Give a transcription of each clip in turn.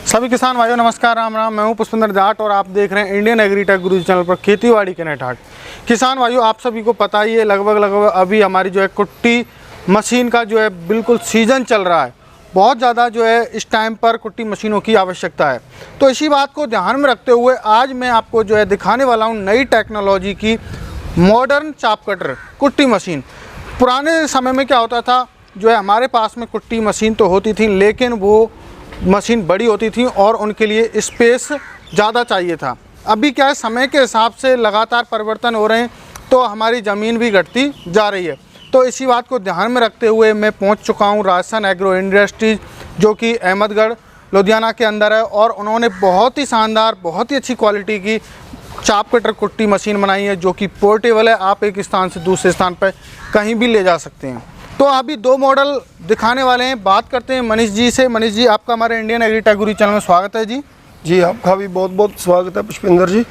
सभी किसान भाइयों नमस्कार, राम राम। मैं हूं पुष्पेंद्र जाट और आप देख रहे हैं इंडियन एग्रीटेक गुरु चैनल पर खेतीबाड़ी के नेट हाट। किसान भाइयों, आप सभी को पता ही है लगभग अभी हमारी जो है कुट्टी मशीन का जो है बिल्कुल सीज़न चल रहा है। बहुत ज़्यादा जो है इस टाइम पर कुट्टी मशीनों की आवश्यकता है। तो इसी बात को ध्यान में रखते हुए आज मैं आपको जो है दिखाने वाला हूँ नई टेक्नोलॉजी की मॉडर्न चाप कटर कुट्टी मशीन। पुराने समय में क्या होता था, जो है हमारे पास में कुट्टी मशीन तो होती थी लेकिन वो मशीन बड़ी होती थी और उनके लिए स्पेस ज़्यादा चाहिए था। अभी क्या है, समय के हिसाब से लगातार परिवर्तन हो रहे हैं तो हमारी ज़मीन भी घटती जा रही है। तो इसी बात को ध्यान में रखते हुए मैं पहुंच चुका हूं राजस्थान एग्रो इंडस्ट्रीज, जो कि अहमदगढ़ लुधियाना के अंदर है, और उन्होंने बहुत ही शानदार, बहुत ही अच्छी क्वालिटी की चाप कटर कुट्टी मशीन बनाई है जो कि पोर्टेबल है। आप एक स्थान से दूसरे स्थान पर कहीं भी ले जा सकते हैं। तो अभी दो मॉडल दिखाने वाले हैं। बात करते हैं मनीष जी से। मनीष जी, आपका हमारे इंडियन एग्रीटेक गुरु चैनल में स्वागत है जी। जी, आपका भी बहुत बहुत स्वागत है पुष्पेंद्र जी।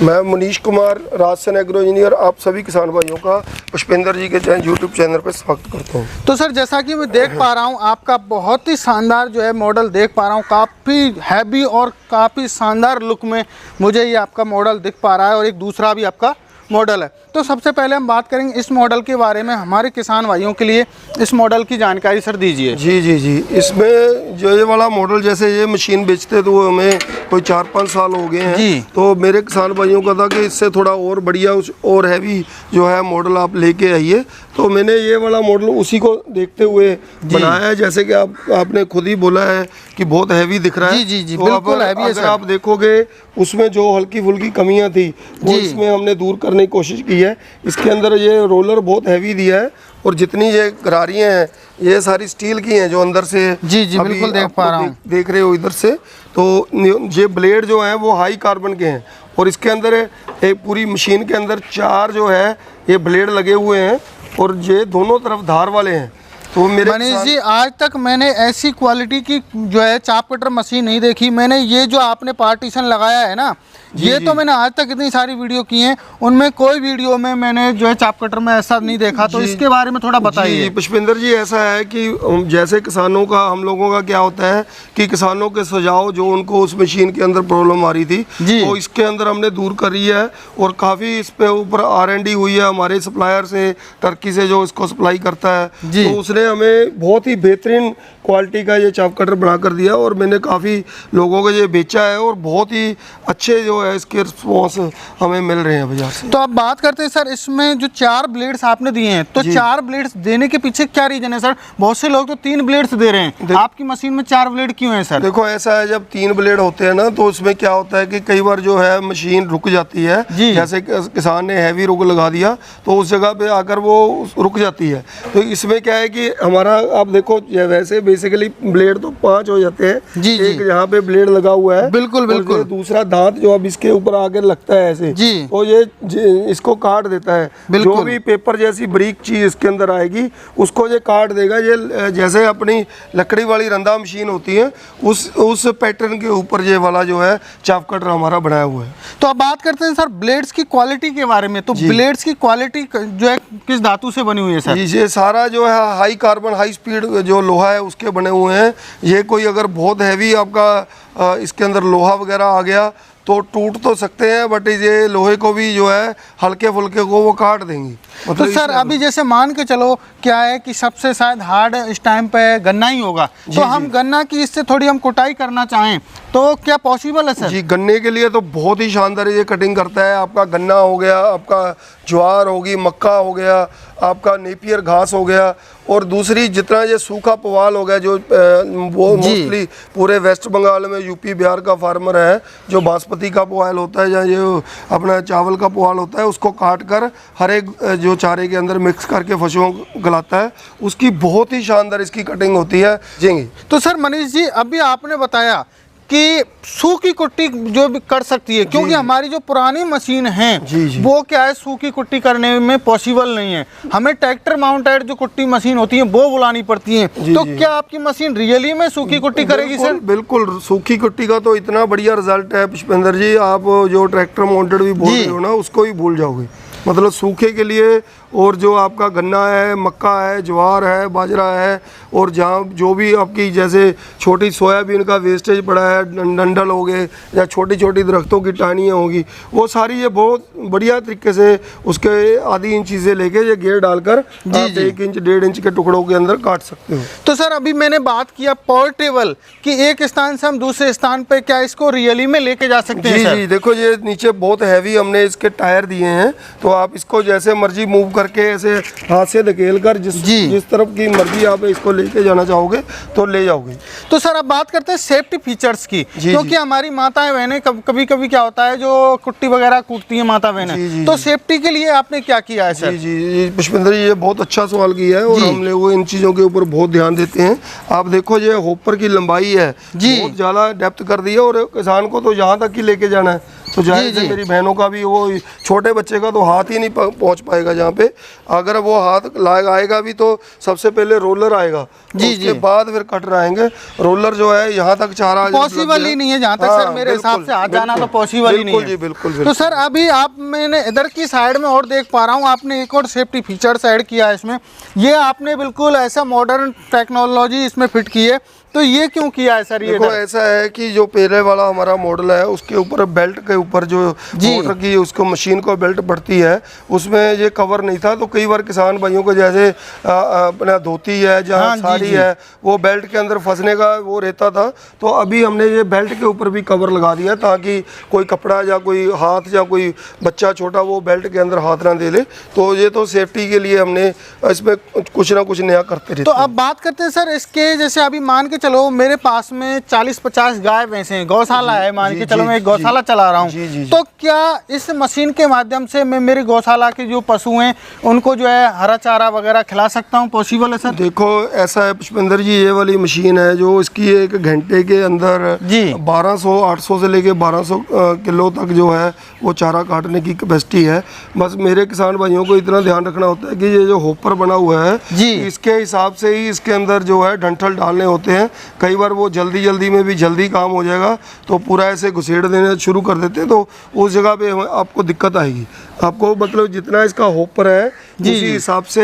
मैं मनीष कुमार, राजस्थान एग्रो इंजीनियर, आप सभी किसान भाइयों का पुष्पेंद्र जी के यूट्यूब चैनल पर स्वागत करता हूँ। तो सर, जैसा कि मैं देख पा रहा हूँ आपका बहुत ही शानदार जो है मॉडल देख पा रहा हूँ, काफ़ी हैवी और काफ़ी शानदार लुक में मुझे ये आपका मॉडल दिख पा रहा है, और एक दूसरा भी आपका मॉडल है। तो सबसे पहले हम बात करेंगे इस मॉडल के बारे में। हमारे किसान भाइयों के लिए इस मॉडल की जानकारी सर दीजिए। जी, इसमें जो ये वाला मॉडल, जैसे ये मशीन बेचते तो वो हमें कोई 4-5 साल हो गए हैं। तो मेरे किसान भाइयों का था कि इससे थोड़ा और बढ़िया और हैवी जो है मॉडल आप लेके आइए। तो मैंने ये वाला मॉडल उसी को देखते हुए बनाया है। जैसे कि आपने खुद ही बोला है कि बहुत हैवी दिख रहा है। जी, तो बिल्कुल हैवी है। अगर आप देखोगे उसमें जो हल्की फुल्की कमियां थी वो इसमें हमने दूर करने की कोशिश की है। इसके अंदर ये रोलर बहुत हैवी दिया है, और जितनी ये गरारियाँ हैं ये सारी स्टील की हैं जो अंदर से जी बिल्कुल देख पा रहा हूँ, देख रहे हो इधर से। तो ये ब्लेड जो हैं वो हाई कार्बन के हैं, और इसके अंदर एक पूरी मशीन के अंदर 4 जो है ये ब्लेड लगे हुए हैं, और ये दोनों तरफ धार वाले हैं। तो मेरे मनीष जी, आज तक मैंने ऐसी क्वालिटी की जो है चाप कटर मशीन नहीं देखी। मैंने ये जो आपने पार्टीशन लगाया है ना, ये तो मैंने आज तक इतनी सारी वीडियो की हैं, उनमें कोई वीडियो में मैंने जो है चाप कटर में ऐसा नहीं देखा। तो इसके बारे में थोड़ा बताइए। पुष्पेंद्र जी, ऐसा है कि जैसे किसानों का, हम लोगों का क्या होता है कि किसानों के सुझाव जो उनको उस मशीन के अंदर प्रॉब्लम आ रही थी तो इसके अंदर हमने दूर करी है, और काफ़ी इस पे ऊपर R&D हुई है हमारे सप्लायर से, टर्की से जो इसको सप्लाई करता है। तो उसने हमें बहुत ही बेहतरीन क्वालिटी का ये चाप कटर बना कर दिया, और मैंने काफ़ी लोगों को ये बेचा है, और बहुत ही अच्छे जो है इसके रिस्पॉन्स हमें मिल रहे हैं बाजार से। तो अब बात करते हैं सर, इसमें जो 4 ब्लेड्स आपने दिए हैं, तो 4 ब्लेड्स देने के पीछे क्या रीजन है सर? बहुत से लोग तो 3 ब्लेड्स दे रहे हैं, आपकी मशीन में 4 ब्लेड क्यों है सर? देखो, ऐसा है, जब 3 ब्लेड होते हैं ना तो उसमें क्या होता है कि कई बार जो है मशीन रुक जाती है। जैसे किसान ने हैवी रुक लगा दिया तो उस जगह पे आकर वो रुक जाती है। तो इसमें क्या है कि हमारा, आप देखो, वैसे बेसिकली ब्लेड तो 5 हो जाते हैं। एक यहाँ पे ब्लेड लगा हुआ है, बिल्कुल, दूसरा दांत जो अब इसके ऊपर आगे लगता है ऐसे, तो ये इसको काट देता है। जो भी पेपर जैसी बारीक चीज इसके अंदर आएगी उसको ये काट देगा। ये जैसे अपनी लकड़ी वाली रंदा मशीन होती है उस पैटर्न के ऊपर ये वाला जो है चाप कटर हमारा बनाया हुआ है। तो अब बात करते हैं सर ब्लेड्स की क्वालिटी के बारे में। तो ब्लेड्स की क्वालिटी जो है किस धातु से बनी हुई है सर? ये सारा जो है हाई कार्बन, हाई स्पीड जो लोहा है उसके बने हुए हैं। ये कोई अगर बहुत हैवी आपका इसके अंदर लोहा वगैरह आ गया तो टूट तो सकते हैं, बट ये लोहे को भी जो है हल्के फुल्के को वो काट देंगी। तो सर अभी जैसे मान के चलो, क्या है कि सबसे शायद हार्ड इस टाइम पे गन्ना ही होगा, तो हम गन्ना की इससे थोड़ी हम कुटाई करना चाहें तो क्या पॉसिबल है सर? जी, गन्ने के लिए तो बहुत ही शानदार ये कटिंग करता है। आपका गन्ना हो गया, आपका ज्वार होगी, मक्का हो गया, आपका नेपियर घास हो गया, और दूसरी जितना ये सूखा पुआल हो गया जो वो मोस्टली पूरे वेस्ट बंगाल में, यूपी बिहार का फार्मर है जो बासमती का पुआल होता है या जो अपना चावल का पुआल होता है उसको काट कर हर एक जो चारे के अंदर मिक्स करके फसलों गलाता है, उसकी बहुत ही शानदार इसकी कटिंग होती है। जी, तो सर मनीष जी, अभी आपने बताया कि सूखी कुट्टी जो भी कर सकती है, क्योंकि हमारी जो पुरानी मशीन है वो क्या है, सूखी कुट्टी करने में पॉसिबल नहीं है। हमें ट्रैक्टर माउंटेड जो कुट्टी मशीन होती है वो बुलानी पड़ती है। तो क्या आपकी मशीन रियली में सूखी कुट्टी करेगी सर? बिल्कुल, सूखी कुट्टी का तो इतना बढ़िया रिजल्ट है पुष्पेंद्र जी, आप जो ट्रैक्टर माउंटेड भी बोल रहे हो ना उसको ही भूल जाओगे। मतलब सूखे के लिए और जो आपका गन्ना है, मक्का है, ज्वार है, बाजरा है, और जहाँ जो भी आपकी जैसे छोटी सोयाबीन का वेस्टेज पड़ा है, डंडल हो गए या छोटी छोटी दरख्तों की टहनियाँ होगी, वो सारी ये बहुत बढ़िया तरीके से उसके आधी इंची से लेके ये घेर डालकर आप 1 इंच 1.5 इंच के टुकड़ों के अंदर काट सकते हो। तो सर अभी मैंने बात किया पोर्टेबल कि एक स्थान से हम दूसरे स्थान पे क्या इसको रियली में लेके जा सकते हैं? जी जी, देखो ये नीचे बहुत हैवी हमने इसके टायर दिए हैं, तो आप इसको जैसे मर्जी मूव करके ऐसे हाथ से धकेल कर जिस तरफ की मर्जी आप इसको लेके जाना चाहोगे तो ले जाओगे। तो सर अब बात करते हैं सेफ्टी फीचर्स की, क्योंकि हमारी माताएं बहनें कभी कभी क्या होता है जो कुट्टी वगैरह कूटती हैं माता बहनें, तो सेफ्टी के लिए आपने क्या किया है सर? जी जी पुष्पेंद्र जी, ये बहुत अच्छा सवाल किया है और हम लोग इन चीज़ों के ऊपर बहुत ध्यान देते हैं। आप देखो ये होपर की लंबाई है बहुत ज़्यादा डेप्थ कर दी है, और किसान को तो यहाँ तक ही लेके जाना है, तो जाहिर है मेरी बहनों का भी, वो छोटे बच्चे का तो हाथ ही नहीं पहुंच पाएगा जहाँ पे। अगर वो हाथ लगाएगा भी तो सबसे पहले रोलर आएगा, उसके बाद फिर कटर आएंगे। रोलर जो है यहाँ तक चारा पॉसिबल ही नहीं है जहाँ तक सर मेरे हिसाब से आ जाना तो पॉसिबल ही नहीं है। बिल्कुल। तो सर अभी आप मैंने इधर की साइड में और देख पा रहा हूँ आपने एक और सेफ्टी फीचर्स ऐड किया है इसमें, ये आपने बिल्कुल ऐसा मॉडर्न टेक्नोलॉजी इसमें फिट की है, तो ये क्यों किया है सर? ये देखो ऐसा है कि जो पहले वाला हमारा मॉडल है उसके ऊपर बेल्ट के ऊपर जो मोटर की उसको मशीन को बेल्ट पड़ती है उसमें ये कवर नहीं था, तो कई बार किसान भाइयों को जैसे अपना धोती है जहाँ साड़ी है वो बेल्ट के अंदर फंसने का वो रहता था, तो अभी हमने ये बेल्ट के ऊपर भी कवर लगा दिया ताकि कोई कपड़ा या कोई हाथ या कोई बच्चा छोटा वो बेल्ट के अंदर हाथ ना दे ले। तो ये तो सेफ्टी के लिए हमने इसमें कुछ ना कुछ नया करते रहते। तो अब बात करते हैं सर इसके, जैसे अभी मान के चलो मेरे पास में 40-50 गाय भैंसे हैं, गौशाला है, मान के चलो मैं एक गौशाला चला रहा हूँ, तो क्या इस मशीन के माध्यम से मैं मेरी गौशाला के जो पशु हैं उनको जो है हरा चारा वगैरह खिला सकता हूँ? पॉसिबल है सर? देखो ऐसा है पुष्पेंद्र जी, ये वाली मशीन है जो इसकी 1 घंटे के अंदर 1200-800 से लेके 1200 किलो तक जो है वो चारा काटने की कैपेसिटी है। बस मेरे किसान भाइयों को इतना ध्यान रखना होता है कि ये जो होपर बना हुआ है इसके हिसाब से ही इसके अंदर जो है डंठल डालने होते हैं। कई बार वो जल्दी में भी जल्दी काम हो जाएगा तो पूरा ऐसे घुसेड़ देने शुरू कर देते हैं, तो उस जगह पे आपको दिक्कत आएगी। आपको मतलब जितना इसका होपर है उसी हिसाब से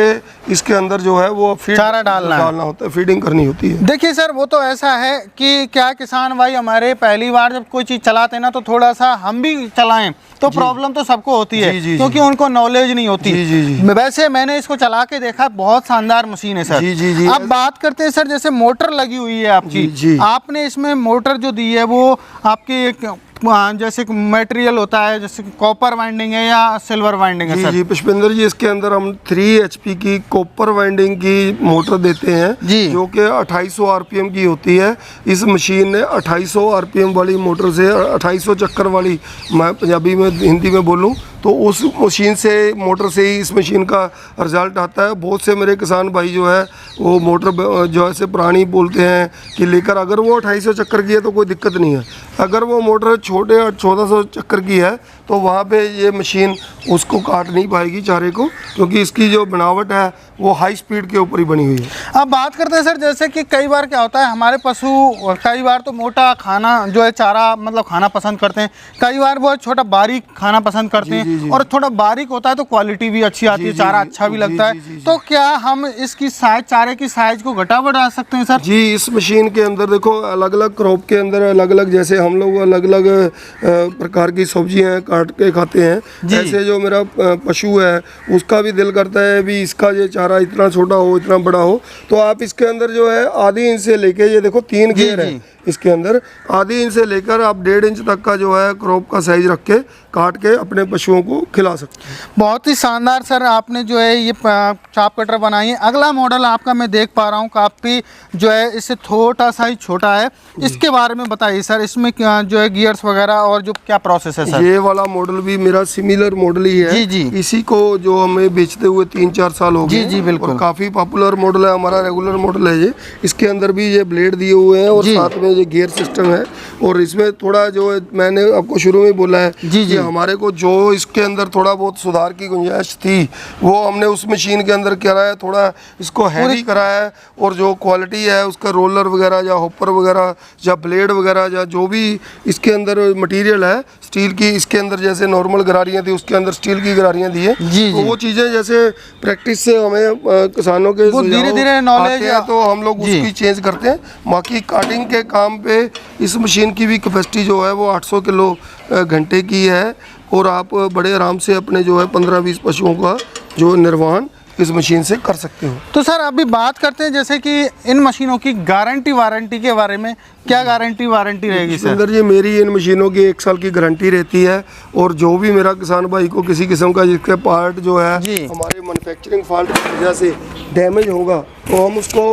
इसके अंदर जो है वो चारा डालना होता है, फीडिंग करनी होती है। देखिए सर वो तो ऐसा है कि क्या किसान भाई हमारे पहली बार जब कोई चीज़ चलाते हैं ना तो थोड़ा सा हम भी चलाएं तो प्रॉब्लम तो सबको होती है क्योंकि उनको नॉलेज नहीं होती। वैसे मैंने इसको चला के देखा, बहुत शानदार मशीन है सर। अब बात करते हैं सर, जैसे मोटर लगी हुई है आपकी, आपने इसमें मोटर जो दी है वो आपकी जैसे मटेरियल होता है जैसे कॉपर वाइंडिंग है या सिल्वर वाइंडिंग है सर? जी पुष्पेंद्र जी, इसके अंदर हम 3 HP की कॉपर वाइंडिंग की मोटर देते हैं जो कि 2800 RPM की होती है। इस मशीन ने 2800 RPM वाली मोटर से 2800 चक्कर वाली, मैं पंजाबी में हिंदी में बोलूँ तो उस मशीन से मोटर से ही इस मशीन का रिजल्ट आता है। बहुत से मेरे किसान भाई जो है वो मोटर जो है से पुरानी बोलते हैं कि लेकर, अगर वो 2800 चक्कर की है तो कोई दिक्कत नहीं है। अगर वो मोटर छोटे 1400 चक्कर की है तो वहाँ पे ये मशीन उसको काट नहीं पाएगी चारे को, क्योंकि इसकी जो बनावट है वो हाई स्पीड के ऊपर ही बनी हुई है। अब बात करते हैं सर, जैसे कि कई बार क्या होता है हमारे पशु कई बार तो मोटा खाना जो है चारा मतलब खाना पसंद करते हैं, कई बार वो छोटा बारीक खाना पसंद करते हैं और थोड़ा बारीक होता है तो क्वालिटी भी अच्छी आती है, चारा अच्छा भी लगता है। तो क्या हम इसकी साइज, चारे की साइज को घटा बढ़ा सकते हैं सर? जी, इस मशीन के अंदर देखो अलग अलग क्रॉप के अंदर अलग अलग, जैसे हम लोग अलग अलग प्रकार की सब्जियां काट के खाते हैं, ऐसे जो मेरा पशु है उसका भी दिल करता है भी इसका ये चारा इतना छोटा हो इतना बड़ा हो, तो आप इसके अंदर जो है आधी इंच से लेके, ये देखो 3 घेर है इसके अंदर, आधी इंच से लेकर आप 1.5 इंच तक का जो है क्रॉप का साइज रख के काट के अपने पशुओं को खिला सकते हैं। बहुत ही शानदार सर आपने जो है ये चाप कटर बनाई है। अगला मॉडल आपका मैं देख पा रहा हूँ काफ़ी जो है इससे थोड़ा सा ही छोटा है, इसके बारे में बताइए सर, इसमें जो है गियर्स वगैरह और जो क्या प्रोसेस है सर? ये वाला मॉडल भी मेरा सिमिलर मॉडल ही है। इसी को जो हमें बेचते हुए 3-4 साल हो गए। जी बिल्कुल, काफ़ी पॉपुलर मॉडल है, हमारा रेगुलर मॉडल है ये। इसके अंदर भी ये ब्लेड दिए हुए हैं और साथ में ये गियर सिस्टम है, और इसमें थोड़ा जो मैंने आपको शुरू में बोला है कि हमारे को जो इसके अंदर थोड़ा बहुत सुधार की गुंजाइश थी वो हमने उस मशीन के अंदर करा है, थोड़ा इसको हैवी करा है। और जो क्वालिटी है उसका रोलर वगैरह या हॉपर वगैरह या ब्लेड वगैरह या जो भी इसके अंदर मटेरियल है स्टील की, इसके अंदर जैसे नॉर्मल गरारियाँ थी उसके अंदर स्टील की गरारियाँ दी है। तो वो चीज़ें जैसे प्रैक्टिस से हमें किसानों के धीरे-धीरे नॉलेज है तो हम लोग उसकी चेंज करते हैं। बाकी काटिंग के काम पे इस मशीन की भी कैपेसिटी जो है वो 800 किलो घंटे की है और आप बड़े आराम से अपने जो है 15-20 पशुओं का जो निर्वहन इस मशीन से कर सकते हो। तो सर अभी बात करते हैं जैसे कि इन मशीनों की गारंटी वारंटी के बारे में, क्या गारंटी वारंटी रहेगी सर? सुंदर जी, मेरी इन मशीनों की 1 साल की गारंटी रहती है और जो भी मेरा किसान भाई को किसी किस्म का जिसके पार्ट जो है हमारे मैन्युफैक्चरिंग फॉल्ट की वजह से डैमेज होगा तो हम उसको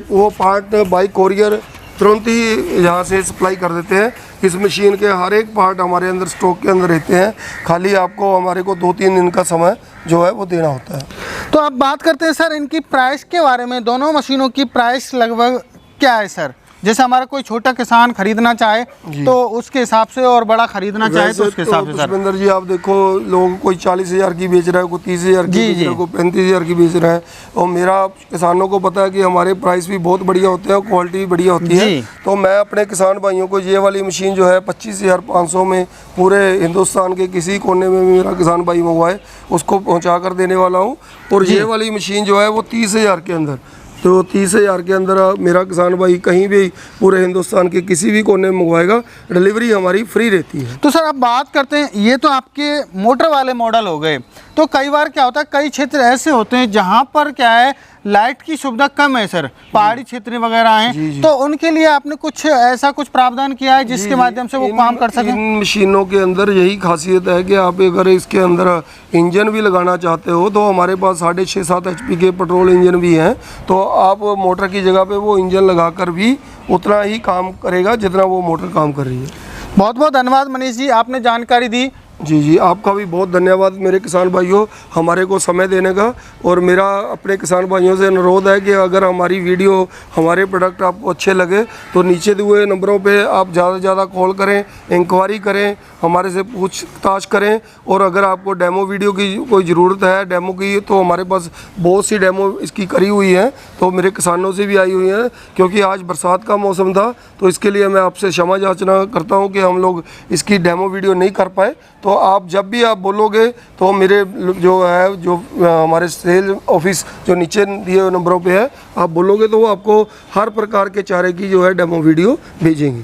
वो पार्ट बाई कोरियर तुरंत ही यहाँ से सप्लाई कर देते हैं। इस मशीन के हर एक पार्ट हमारे अंदर स्टॉक के अंदर रहते हैं, खाली आपको हमारे को 2-3 दिन का समय जो है वो देना होता है। तो अब बात करते हैं सर इनकी प्राइस के बारे में। दोनों मशीनों की प्राइस लगभग क्या है सर? जैसे हमारा कोई छोटा किसान खरीदना चाहे तो उसके हिसाब से और बड़ा खरीदना चाहे तो उसके हिसाब से सर। पुष्पेंद्र जी, आप देखो लोग कोई 40,000 की बेच रहा है, कोई 30,000 की बेच रहा है, कोई 35,000 की बेच रहा है। और मेरा किसानों को पता है कि हमारे प्राइस भी बहुत बढ़िया होते हैं और क्वालिटी भी बढ़िया होती है। तो मैं अपने किसान भाइयों को ये वाली मशीन जो है 25,500 में पूरे हिंदुस्तान के किसी कोने में मेरा किसान भाई मंगवाए उसको पहुँचा कर देने वाला हूँ। और ये वाली मशीन जो है वो 30,000 के अंदर, तो 30,000 के अंदर मेरा किसान भाई कहीं भी पूरे हिंदुस्तान के किसी भी कोने में मंगवाएगा, डिलीवरी हमारी फ्री रहती है। तो सर अब बात करते हैं, ये तो आपके मोटर वाले मॉडल हो गए। तो कई बार क्या होता है, कई क्षेत्र ऐसे होते हैं जहाँ पर क्या है लाइट की सुविधा कम है सर, पहाड़ी क्षेत्र वगैरह हैं, तो उनके लिए आपने कुछ ऐसा कुछ प्रावधान किया है जिसके माध्यम से वो काम कर सकें? इन मशीनों के अंदर यही खासियत है कि आप अगर इसके अंदर इंजन भी लगाना चाहते हो तो हमारे पास 6.5-7 HP के पेट्रोल इंजन भी हैं, तो आप मोटर की जगह पे वो इंजन लगाकर भी उतना ही काम करेगा जितना वो मोटर काम कर रही है। बहुत बहुत धन्यवाद मनीष जी, आपने जानकारी दी। जी, आपका भी बहुत धन्यवाद मेरे किसान भाइयों हमारे को समय देने का। और मेरा अपने किसान भाइयों से अनुरोध है कि अगर हमारी वीडियो, हमारे प्रोडक्ट आपको अच्छे लगे तो नीचे दिए हुए नंबरों पे आप ज़्यादा से ज़्यादा कॉल करें, इंक्वायरी करें, हमारे से पूछताछ करें। और अगर आपको डेमो वीडियो की कोई ज़रूरत है डेमो की, तो हमारे पास बहुत सी डेमो इसकी करी हुई है, तो मेरे किसानों से भी आई हुई हैं। क्योंकि आज बरसात का मौसम था तो इसके लिए मैं आपसे क्षमा याचना करता हूँ कि हम लोग इसकी डेमो वीडियो नहीं कर पाए। तो आप जब भी आप बोलोगे तो मेरे जो है जो हमारे सेल ऑफिस जो नीचे दिए हुए नंबरों पे है, आप बोलोगे तो वो आपको हर प्रकार के चारे की जो है डेमो वीडियो भेजेंगे।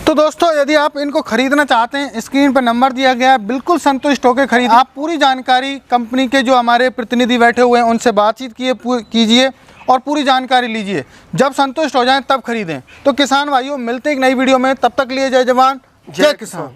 तो दोस्तों यदि आप इनको खरीदना चाहते हैं, स्क्रीन पर नंबर दिया गया है, बिल्कुल संतुष्ट होकर खरीदिए। आप पूरी जानकारी कंपनी के जो हमारे प्रतिनिधि बैठे हुए हैं उनसे बातचीत कीजिए और पूरी जानकारी लीजिए। जब संतुष्ट हो जाएं तब खरीदें। तो किसान भाइयों मिलते हैं एक नई वीडियो में, तब तक लिए जय जवान जय किसान।